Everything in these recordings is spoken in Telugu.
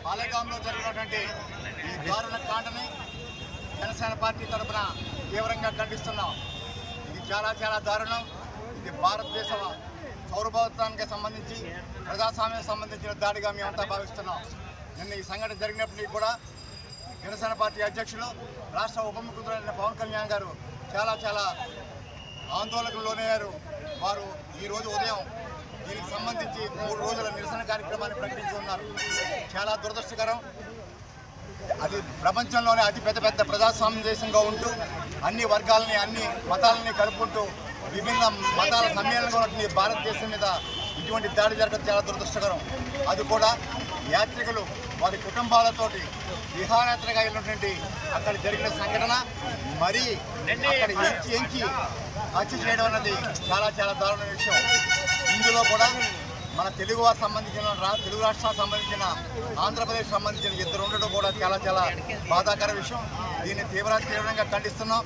పాలేగాంలో జరిగినటువంటి ఈ దారుణ కాండని జనసేన పార్టీ తరఫున తీవ్రంగా ఖండిస్తున్నాం. ఇది చాలా చాలా దారుణం. ఇది భారతదేశ సౌరభౌత్వానికి సంబంధించి ప్రజాస్వామ్యానికి సంబంధించిన దాడిగా మేమంతా భావిస్తున్నాం. నిన్న ఈ సంఘటన జరిగినప్పటికీ కూడా జనసేన పార్టీ అధ్యక్షులు రాష్ట్ర ఉప ముఖ్యమంత్రి పవన్ కళ్యాణ్ గారు చాలా ఆందోళనకు లోనయ్యారు. వారు ఈరోజు ఉదయం దీనికి సంబంధించి 3 రోజుల నిరసన కార్యక్రమాన్ని ప్రకటించి ఉన్నారు. చాలా దురదృష్టకరం. అది ప్రపంచంలోనే అతిపెద్ద ప్రజాస్వామ్య దేశంగా ఉంటూ అన్ని వర్గాలని అన్ని మతాలని కలుపుకుంటూ విభిన్న మతాల సమ్మేళనంగా ఉన్నటువంటి భారతదేశం మీద ఇటువంటి దాడి జరగడం చాలా దురదృష్టకరం. అది కూడా యాత్రికులు వారి కుటుంబాలతోటి విహారయాత్రగా వెళ్ళినటువంటి అక్కడ జరిగిన సంఘటన మరీ అక్కడ ఎంచి హత్య చేయడం అన్నది చాలా దారుణ విషయం. ఇందులో కూడా మన తెలుగు వారికి సంబంధించిన తెలుగు రాష్ట్రాలకు సంబంధించిన ఆంధ్రప్రదేశ్ సంబంధించిన ఇద్దరు ఉండడం కూడా చాలా బాధాకర విషయం. దీన్ని తీవ్రంగా ఖండిస్తున్నాం.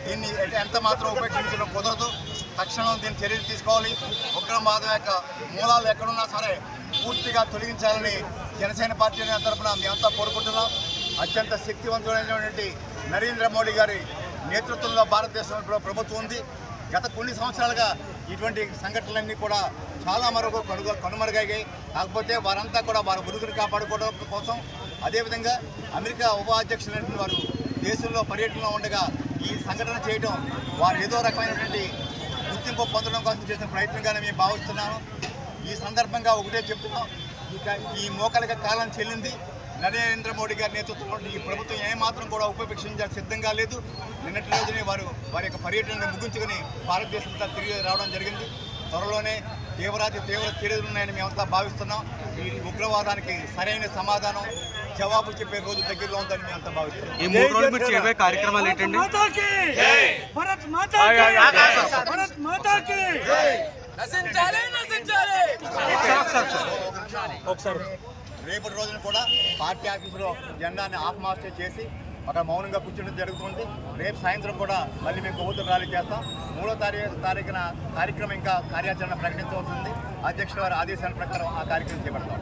దీన్ని ఎంత మాత్రం ఉపేక్షించడం కుదరదు. తక్షణం దీన్ని చర్యలు తీసుకోవాలి. ఉగ్రవాదం యొక్క మూలాలు ఎక్కడున్నా సరే పూర్తిగా తొలగించాలని జనసేన పార్టీ తరఫున మేమంతా కోరుకుంటున్నాం. అత్యంత శక్తివంతమైనటువంటి నరేంద్ర మోడీ గారి నేతృత్వంలో భారతదేశంలో ప్రభుత్వం ఉంది. గత కొన్ని సంవత్సరాలుగా ఇటువంటి సంఘటనలన్నీ కూడా చాలా మరొక కనుమరుగయ్యాయి. కాకపోతే వారంతా కూడా వారి ఉనికిని కాపాడుకోవడం కోసం, అదేవిధంగా అమెరికా ఉపాధ్యక్షులైన వారు దేశంలో పర్యటనలో ఉండగా ఈ సంఘటన చేయడం వారు ఏదో రకమైనటువంటి గుర్తింపు పొందడం కోసం చేసిన ప్రయత్నంగానే మేము భావిస్తున్నాము. ఈ సందర్భంగా ఒకటే చెప్తున్నాం, ఇక ఈ మోకలిక కాలం చెల్లింది. నరేంద్ర మోడీ గారి నేతృత్వంలో ఈ ప్రభుత్వం ఏమాత్రం కూడా ఉపేక్షించాలి సిద్ధంగా లేదు. నిన్నటి రోజునే వారి యొక్క పర్యటనను ముగించుకుని భారతదేశంతో తిరిగి రావడం జరిగింది. త్వరలోనే తీవ్ర చర్యలు ఉన్నాయని మేమంతా భావిస్తున్నాం. ఈ ఉగ్రవాదానికి సరైన సమాధానం జవాబు చెప్పే రోజు దగ్గరలో ఉందని మేమంతా భావిస్తున్నాం. ఈ 3 రోజులు మీరు చేయబోయే కార్యక్రమాలు ఏంటండి? రేపటి రోజున కూడా పార్టీ ఆఫీసులో జెండాన్ని ఆఫ్ మార్చ్ చేసి అక్కడ మౌనంగా కూర్చోడం జరుగుతుంది. రేపు సాయంత్రం కూడా మళ్ళీ మేము కొవ్వొత్తులు ర్యాలీ చేస్తాం. 3వ తారీఖున కార్యక్రమం ఇంకా కార్యాచరణ ప్రకటించవలసింది. అధ్యక్షుల వారి ఆదేశాల ప్రకారం ఆ కార్యక్రమం చేపడతాం.